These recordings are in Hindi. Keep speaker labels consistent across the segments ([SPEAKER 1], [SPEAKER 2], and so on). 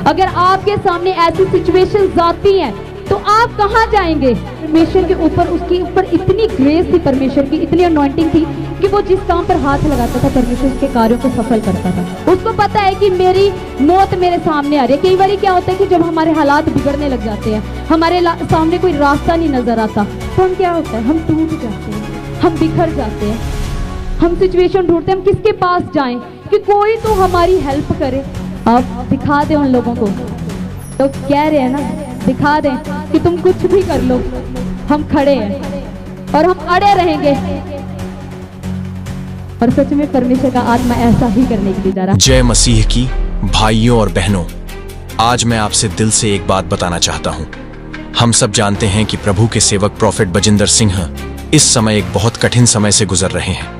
[SPEAKER 1] अगर आपके सामने ऐसी सिचुएशंस आती हैं तो आप कहाँ जाएंगे? परमेश्वर के ऊपर, उसके ऊपर इतनी ग्रेस थी, परमेश्वर की इतनी अनॉइंटिंग थी कि वो जिस काम पर हाथ लगाता था परमेश्वर उसके कार्यों को सफल करता था। उसको पता है कि मेरी मौत मेरे सामने आ रही है। कई बार क्या होता है कि जब हमारे हालात बिगड़ने लग जाते हैं, हमारे सामने कोई रास्ता नहीं नजर आता, तो हम क्या होता है, हम टूट जाते हैं, हम बिखर जाते हैं, हम सिचुएशन ढूंढते हैं, हम किसके पास जाएं कि कोई तो हमारी हेल्प करे। आप दिखा दें उन लोगों को, तो कह रहे हैं ना, दिखा दें कि तुम कुछ भी कर लो, हम खड़े हैं और हम अड़े रहेंगे। और सच में परमेश्वर का आत्मा ऐसा ही करने के लिए जा रहा है।
[SPEAKER 2] जय मसीह की भाइयों और बहनों, आज मैं आपसे दिल से एक बात बताना चाहता हूं। हम सब जानते हैं कि प्रभु के सेवक प्रोफेट बजिंदर सिंह इस समय एक बहुत कठिन समय से गुजर रहे हैं।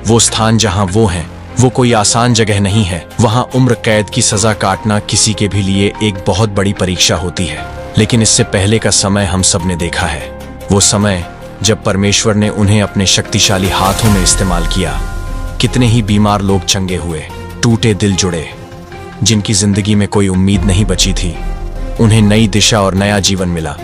[SPEAKER 2] वो स्थान जहां वो हैं, वो कोई आसान जगह नहीं है। वहां उम्र कैद की सजा काटना किसी के भी लिए एक बहुत बड़ी परीक्षा होती है। लेकिन इससे पहले का समय हम सब ने देखा है, वो समय जब परमेश्वर ने उन्हें अपने शक्तिशाली हाथों में इस्तेमाल किया। कितने ही बीमार लोग चंगे हुए, टूटे दिल जुड़े, जिनकी जिंदगी में कोई उम्मीद नहीं बची थी, उन्हें नई दिशा और नया जीवन मिला।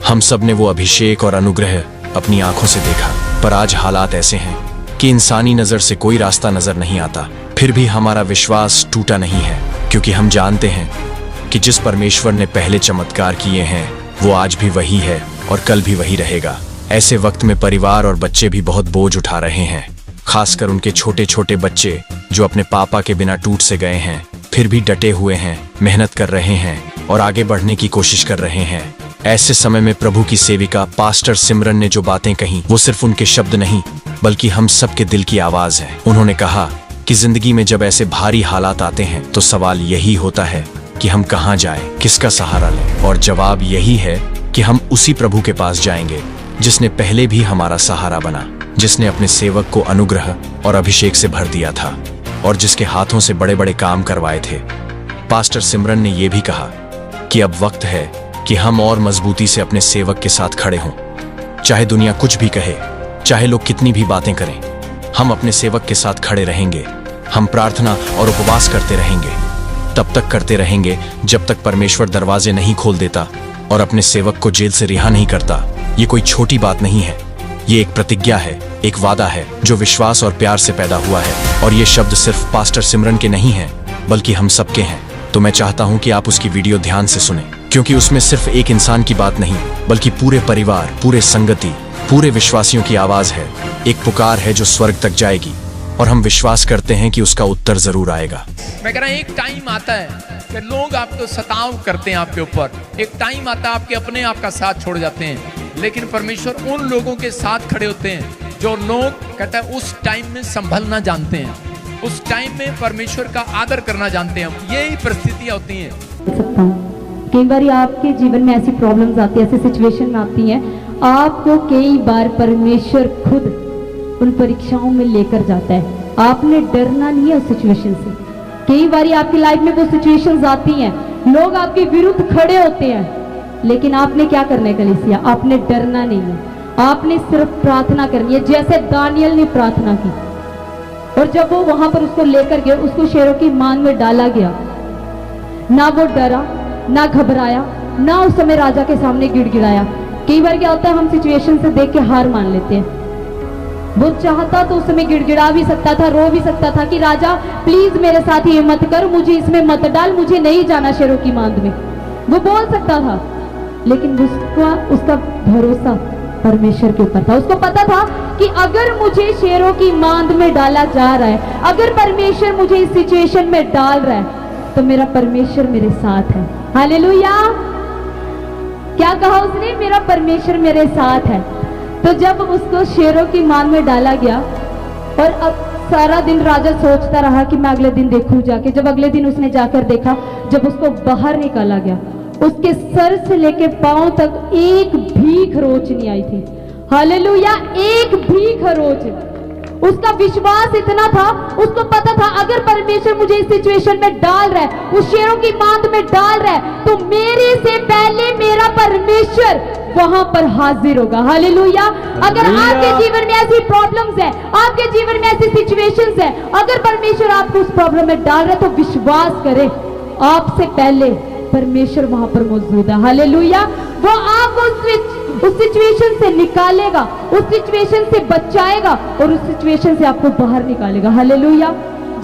[SPEAKER 2] हम सब ने वो अभिषेक और अनुग्रह अपनी आंखों से देखा। पर आज हालात ऐसे हैं कि इंसानी नजर से कोई रास्ता नजर नहीं आता। फिर भी हमारा विश्वास टूटा नहीं है, क्योंकि हम जानते हैं कि जिस परमेश्वर ने पहले चमत्कार किए हैं वो आज भी वही है और कल भी वही रहेगा। ऐसे वक्त में परिवार और बच्चे भी बहुत बोझ उठा रहे हैं, खासकर उनके छोटे छोटे बच्चे जो अपने पापा के बिना टूट से गए हैं, फिर भी डटे हुए हैं, मेहनत कर रहे हैं और आगे बढ़ने की कोशिश कर रहे हैं। ऐसे समय में प्रभु की सेविका पास्टर सिमरन ने जो बातें कही, वो सिर्फ उनके शब्द नहीं बल्कि हम सबके दिल की आवाज है। उन्होंने कहा कि जिंदगी में जब ऐसे भारी हालात आते हैं तो सवाल यही होता है कि हम कहाँ जाएं, किसका सहारा लें। और जवाब यही है कि हम उसी प्रभु के पास जाएंगे जिसने पहले भी हमारा सहारा बना, जिसने अपने सेवक को अनुग्रह और अभिषेक से भर दिया था और जिसके हाथों से बड़े बड़े काम करवाए थे। पास्टर सिमरन ने यह भी कहा कि अब वक्त है कि हम और मजबूती से अपने सेवक के साथ खड़े हों। चाहे दुनिया कुछ भी कहे, चाहे लोग कितनी भी बातें करें, हम अपने सेवक के साथ खड़े रहेंगे। हम प्रार्थना और उपवास करते रहेंगे, तब तक करते रहेंगे जब तक परमेश्वर दरवाजे नहीं खोल देता और अपने सेवक को जेल से रिहा नहीं करता। ये कोई छोटी बात नहीं है, ये एक प्रतिज्ञा है, एक वादा है जो विश्वास और प्यार से पैदा हुआ है। और ये शब्द सिर्फ पास्टर सिमरन के नहीं हैं, बल्कि हम सबके हैं। तो मैं चाहता हूं कि आप उसकी वीडियो ध्यान से सुनें, क्योंकि उसमें सिर्फ एक इंसान की बात नहीं बल्कि पूरे परिवार, पूरे संगति, पूरे विश्वासियों की आवाज है। एक पुकार है जो स्वर्ग तक जाएगी और हम विश्वास करते हैं कि उसका उत्तर जरूर आएगा।
[SPEAKER 3] मैं कह रहा हूं, एक टाइम आता है कि लोग आपको सताव करते हैं, आपके ऊपर एक टाइम आता है आपके अपने आप का साथ छोड़ जाते हैं, लेकिन परमेश्वर उन लोगों के साथ खड़े होते हैं जो लोग कहता है उस टाइम में संभलना जानते हैं, उस टाइम में परमेश्वर का आदर करना जानते हैं। यही परिस्थितियां होती हैं।
[SPEAKER 1] सकता हूँ कई बार आपके जीवन में ऐसी प्रॉब्लम्स आती है, ऐसी सिचुएशन आती हैं, आपको कई बार परमेश्वर खुद उन परीक्षाओं में लेकर जाता है। आपने डरना नहीं है उस सिचुएशन से। कई बार आपकी लाइफ में वो सिचुएशंस आती हैं, लोग आपके विरुद्ध खड़े होते हैं, लेकिन आपने क्या करने का लिया? आपने डरना नहीं है, आपने सिर्फ प्रार्थना करनी है, जैसे दानियल ने प्रार्थना की। और जब वो वहां पर उसको लेकर गए, उसको शेरों की मान में डाला गया, ना वो डरा, ना घबराया, ना उस समय राजा के सामने गिड़गिड़ाया। कई बार क्या होता है, हम सिचुएशन से देख के हार मान लेते हैं। वो चाहता तो उस समय गिड़गिड़ा भी सकता था, रो भी सकता था कि राजा प्लीज मेरे साथ ये मत कर, मुझे इसमें मत डाल, मुझे नहीं जाना शेरों की मांद में। वो बोल सकता था, लेकिन उसका भरोसा परमेश्वर के ऊपर था। उसको पता था कि अगर मुझे शेरों की मांद में डाला जा रहा है, अगर परमेश्वर मुझे इस सिचुएशन में डाल रहा है, तो मेरा परमेश्वर मेरे साथ है। हालेलुया। क्या कहा उसने? मेरा परमेश्वर मेरे साथ है। तो जब उसको शेरों की मान में डाला गया, और अब सारा दिन राजा सोचता रहा कि मैं अगले दिन देखूं जाके। जब अगले दिन उसने जाकर देखा, जब उसको बाहर निकाला गया, उसके सर से लेके पांव तक एक भी खरोच नहीं आई थी। हालेलुया, एक भी खरोच। उसका विश्वास इतना था, उसको पता था अगर परमेश्वर मुझे इस सिचुएशन में डाल रहा है, उस शेरों की मांद में डाल रहा है, तो मेरे से पहले मेरा परमेश्वर वहां पर हाजिर होगा। हालेलुया। अगर आपके जीवन में ऐसी प्रॉब्लम्स है, आपके जीवन में ऐसी सिचुएशंस है, अगर परमेश्वर आपको उस प्रॉब्लम में डाल रहा है, तो विश्वास करें आपसे पहले परमेश्वर वहां पर मौजूद है। हालेलुया। वो आपको उस सिचुएशन से निकालेगा, उस सिचुएशन से बचाएगा और उस सिचुएशन से आपको बाहर निकालेगा। हालेलुया।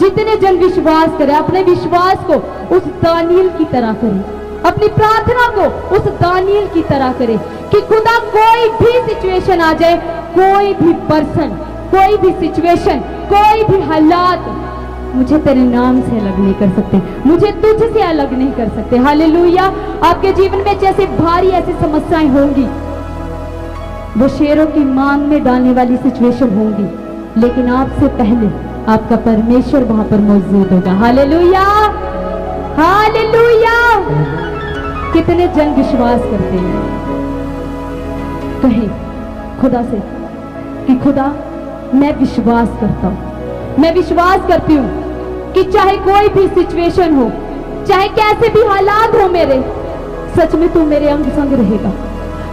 [SPEAKER 1] जितने जन विश्वास करें, अपने विश्वास को उस दानियल की तरह करें, अपनी प्रार्थना को उस दानियल की तरह करें कि खुदा कोई भी सिचुएशन आ जाए, कोई भी पर्सन, कोई भी सिचुएशन, कोई भी हालात मुझे तेरे नाम से अलग नहीं कर सकते, मुझे तुझसे अलग नहीं कर सकते। हालेलुया। आपके जीवन में जैसे भारी ऐसी समस्याएं होंगी, वो शेरों की मांग में डालने वाली सिचुएशन होंगी, लेकिन आपसे पहले आपका परमेश्वर वहां पर मौजूद होगा। हालेलुया। हालेलुया। कितने जन विश्वास करते हैं, कहें खुदा से कि खुदा मैं विश्वास करता हूं, मैं विश्वास करती हूं कि चाहे कोई भी सिचुएशन हो, चाहे कैसे भी हालात हो मेरे, सच में तू मेरे अंग संग रहेगा,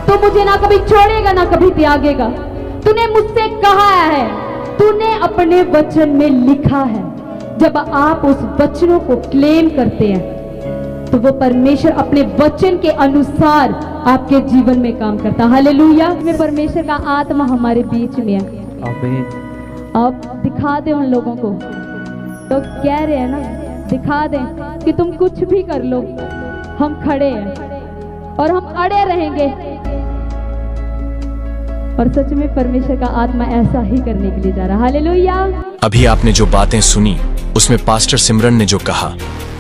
[SPEAKER 1] तो मुझे ना कभी छोड़ेगा ना कभी त्यागेगा। तूने मुझसे कहा है, तूने अपने वचन में लिखा है। जब आप उस वचनों को क्लेम करते हैं तो वो परमेश्वर अपने वचन के अनुसार आपके जीवन में काम करता है। हालेलुया। में परमेश्वर का आत्मा हमारे बीच में है।
[SPEAKER 4] आमीन।
[SPEAKER 1] अब दिखा दे उन लोगों को, तो कह रहे हैं ना, दिखा दें कि तुम कुछ भी कर लो, हम खड़े हैं और हम अड़े रहेंगे। और सच में परमेश्वर का आत्मा ऐसा ही करने के लिए जा रहा है। हालेलुया।
[SPEAKER 2] अभी आपने जो बातें सुनी उसमें पास्टर सिमरन ने जो कहा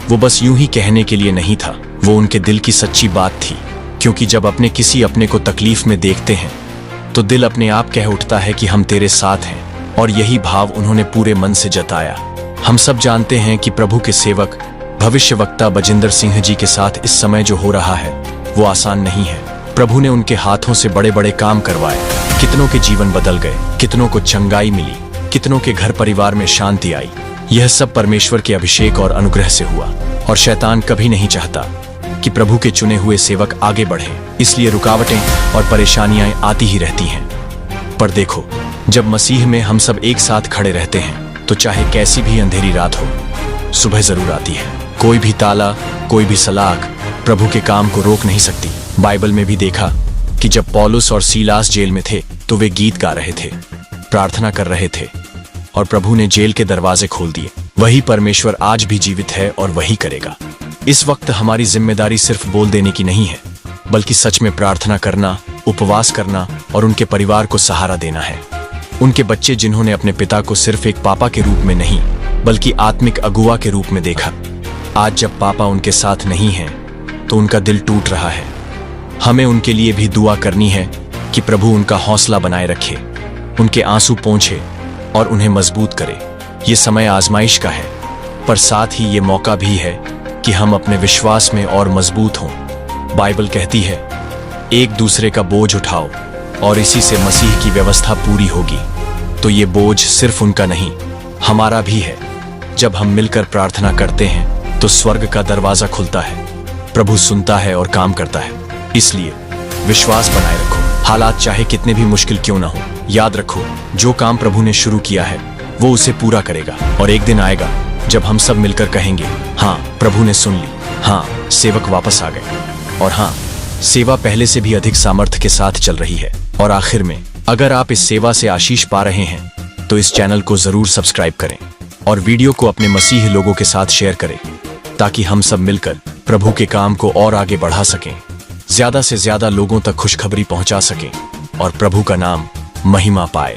[SPEAKER 2] वो बस यूं ही कहने के लिए नहीं था, वो उनके दिल की सच्ची बात थी। क्योंकि जब अपने किसी अपने को तकलीफ में देखते हैं तो दिल अपने आप कह उठता है कि हम तेरे साथ हैं, और यही भाव उन्होंने पूरे मन से जताया। हम सब जानते हैं कि प्रभु के सेवक भविष्यवक्ता बजिंदर सिंह जी के साथ इस समय जो हो रहा है वो आसान नहीं है। प्रभु ने उनके हाथों से बड़े बड़े काम करवाए, कितनों के जीवन बदल गए, कितनों को चंगाई मिली, कितनों के घर परिवार में शांति आई। यह सब परमेश्वर के अभिषेक और अनुग्रह से हुआ, और शैतान कभी नहीं चाहता कि प्रभु के चुने हुए सेवक आगे बढ़े, इसलिए रुकावटें और परेशानियां आती ही रहती हैं। पर देखो, जब मसीह में हम सब एक साथ खड़े रहते हैं तो चाहे कैसी भी अंधेरी रात हो, सुबह जरूर आती है। कोई भी ताला, कोई भी सलाख प्रभु के काम को रोक नहीं सकती। बाइबल में भी देखा कि जब पौलुस और सीलास जेल में थे तो वे गीत गा रहे थे, प्रार्थना कर रहे थे, और प्रभु ने जेल के दरवाजे खोल दिए। वही परमेश्वर आज भी जीवित है और वही करेगा। इस वक्त हमारी जिम्मेदारी सिर्फ बोल देने की नहीं है, बल्कि सच में प्रार्थना करना, उपवास करना और उनके परिवार को सहारा देना है। उनके बच्चे जिन्होंने अपने पिता को सिर्फ एक पापा के रूप में नहीं बल्कि आत्मिक अगुआ के रूप में देखा, आज जब पापा उनके साथ नहीं हैं तो उनका दिल टूट रहा है। हमें उनके लिए भी दुआ करनी है कि प्रभु उनका हौसला बनाए रखे, उनके आंसू पोंछे और उन्हें मजबूत करे। ये समय आजमाइश का है, पर साथ ही ये मौका भी है कि हम अपने विश्वास में और मजबूत हों। बाइबल कहती है, एक दूसरे का बोझ उठाओ और इसी से मसीह की व्यवस्था पूरी होगी। तो ये बोझ सिर्फ उनका नहीं, हमारा भी है। जब हम मिलकर प्रार्थना करते हैं तो स्वर्ग का दरवाजा खुलता है, प्रभु सुनता है और काम करता है। इसलिए विश्वास बनाए रखो, हालात चाहे कितने भी मुश्किल क्यों ना हो। याद रखो, जो काम प्रभु ने शुरू किया है वो उसे पूरा करेगा, और एक दिन आएगा जब हम सब मिलकर कहेंगे, हाँ प्रभु ने सुन ली, हाँ सेवक वापस आ गए, और हाँ सेवा पहले से भी अधिक सामर्थ्य के साथ चल रही है। और आखिर में, अगर आप इस सेवा से आशीष पा रहे हैं तो इस चैनल को जरूर सब्सक्राइब करें और वीडियो को अपने मसीह लोगों के साथ शेयर करें, ताकि हम सब मिलकर प्रभु के काम को और आगे बढ़ा सकें, ज्यादा से ज्यादा लोगों तक खुशखबरी पहुंचा सकें और प्रभु का नाम महिमा पाए।